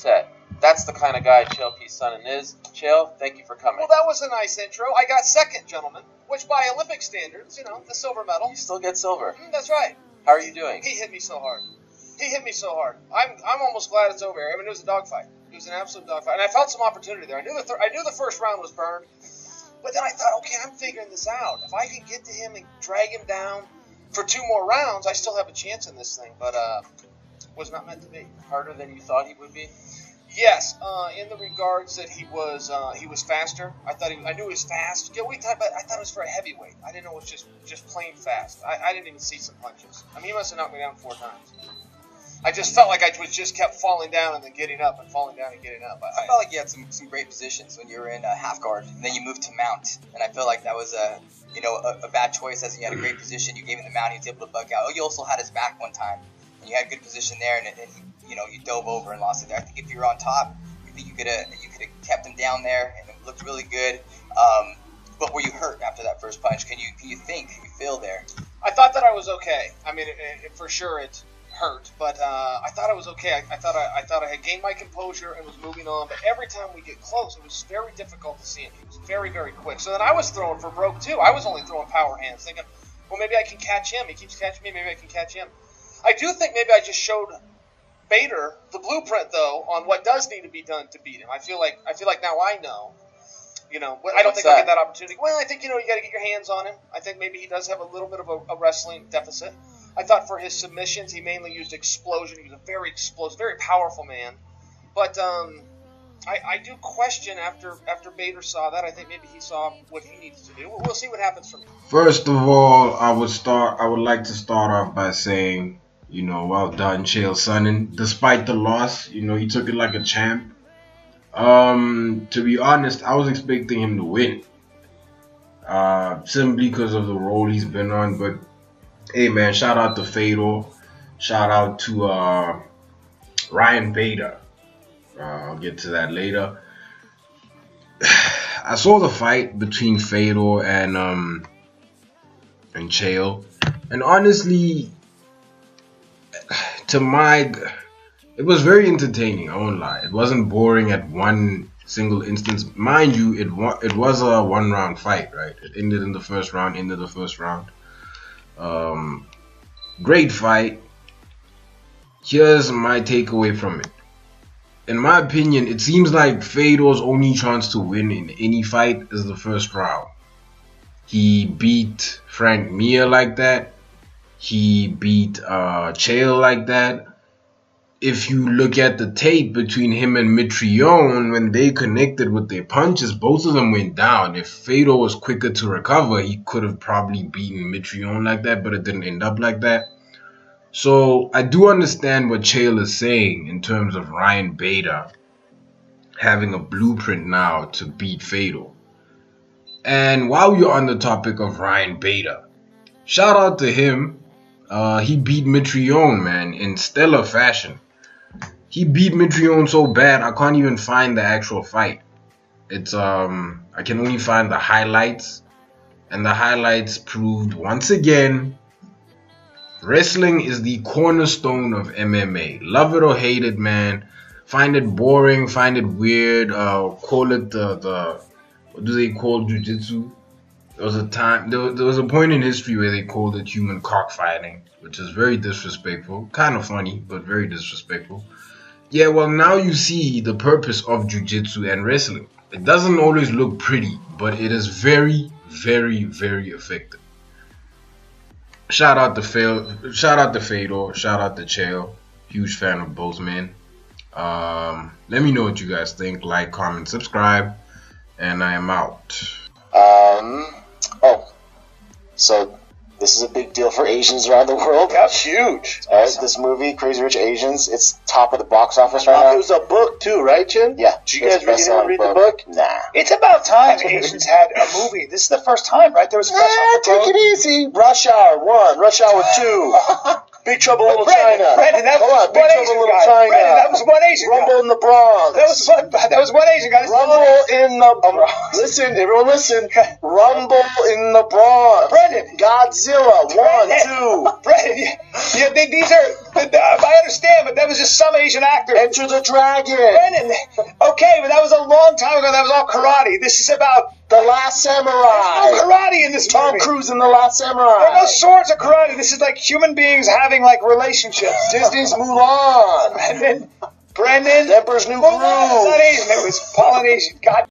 set. That's the kind of guy Chael Sonnen is. Chael, thank you for coming. Well, that was a nice intro. I got second, gentlemen, which by Olympic standards, the silver medal. You still get silver. That's right. How are you doing? He hit me so hard. I'm almost glad it's over. I mean, it was a dogfight. It was an absolute dogfight, and I felt some opportunity there. I knew the first round was burned, but then I thought, okay, I'm figuring this out. If I can get to him and drag him down for 2 more rounds, I still have a chance in this thing. But was not meant to be. Harder than you thought he would be? Yes, in the regards that he was faster. I knew he was fast. Yeah, but I thought it was for a heavyweight. I didn't know it was just plain fast. I didn't even see some punches. I mean, he must have knocked me down 4 times. I just felt like I just kept falling down and then getting up and falling down and getting up. I felt like you had some great positions when you were in half guard, and then you moved to mount, and I feel like that was a bad choice. As you had a great position, you gave him the mount, he was able to bug out. Oh, you also had his back one time, and you had a good position there, and you dove over and lost it there. I think if you were on top, you could have kept him down there, and it looked really good. But were you hurt after that first punch? Can you feel there? I thought that I was okay. I mean, for sure it hurt, but I thought I was okay. I thought I had gained my composure and was moving on. But every time we get close, it was very difficult to see him. He was very, very quick. So then I was throwing for broke too. I was only throwing power hands, thinking, well, maybe I can catch him. He keeps catching me. Maybe I can catch him. I do think maybe I just showed Bader the blueprint though on what does need to be done to beat him. I feel like now I know. I don't think I'll get that opportunity. Well, I think you got to get your hands on him. I think maybe he does have a little bit of a wrestling deficit. I thought for his submissions he mainly used explosion. He was a very explosive, very powerful man. But I do question after Bader saw that. I think maybe he saw what he needs to do. We'll see what happens from here. First of all, I would like to start off by saying, well done, Chael Sonnen. Despite the loss, he took it like a champ. To be honest, I was expecting him to win. Simply because of the role he's been on. But, hey, man, shout out to Fedor. Shout out to Ryan Bader. I'll get to that later. I saw the fight between Fedor and Chael. And honestly, it was very entertaining, I won't lie. It wasn't boring at one single instance. Mind you, it was a 1-round fight, right? It ended in the first round, Great fight. Here's my takeaway from it. In my opinion, it seems like Fedor's only chance to win in any fight is the first round. He beat Frank Mir like that. He beat Chael like that. If you look at the tape between him and Mitrione, when they connected with their punches, both of them went down. If Fedor was quicker to recover, he could have probably beaten Mitrione like that, but it didn't end up like that. So I do understand what Chael is saying in terms of Ryan Bader having a blueprint now to beat Fedor. And while you're on the topic of Ryan Bader, shout out to him. He beat Mitrione, man, in stellar fashion. He beat Mitrione so bad I can't even find the actual fight. It's I can only find the highlights, and the highlights proved once again wrestling is the cornerstone of MMA. Love it or hate it, man. Find it boring, find it weird, call it the what do they call jiu-jitsu? There was a time, there was a point in history where they called it human cockfighting, which is very disrespectful. Kind of funny, but very disrespectful. Yeah, well, now you see the purpose of jiu-jitsu and wrestling. It doesn't always look pretty, but it is very, very, very effective. Shout out to Fedor, shout out to Chael. Huge fan of both men. Let me know what you guys think. Like, comment, subscribe, and I am out. So this is a big deal for Asians around the world. That's huge. This movie, Crazy Rich Asians, it's top of the box office right now. It was a book too, right, Jim? Yeah. Did you guys read the book? Nah. It's about time Asians had a movie. This is the first time, right? There was take it easy. Rush Hour 1, Rush Hour 2. Big Trouble in Little China. Brandon, that was Big one Trouble Asian in Little guy. China. Brandon, that was one Asian guy. Rumble in the Bronx. That was one Asian guy. Rumble in the Bronx. Listen, everyone listen. Rumble in the Bronx. Brandon. Godzilla 1, 2. Brandon, these are I understand, but that was just some Asian actor. Enter the Dragon. Brennan, okay, but that was a long time ago. That was all karate. This is about The Last Samurai. there's no karate in this Tom movie. Cruise in The Last There Samurai. are no swords or karate. This is like human beings having like relationships. Disney's Mulan. And then Brennan. Emperor's New Mulan was not Groove. Asian. It was Polynesian. God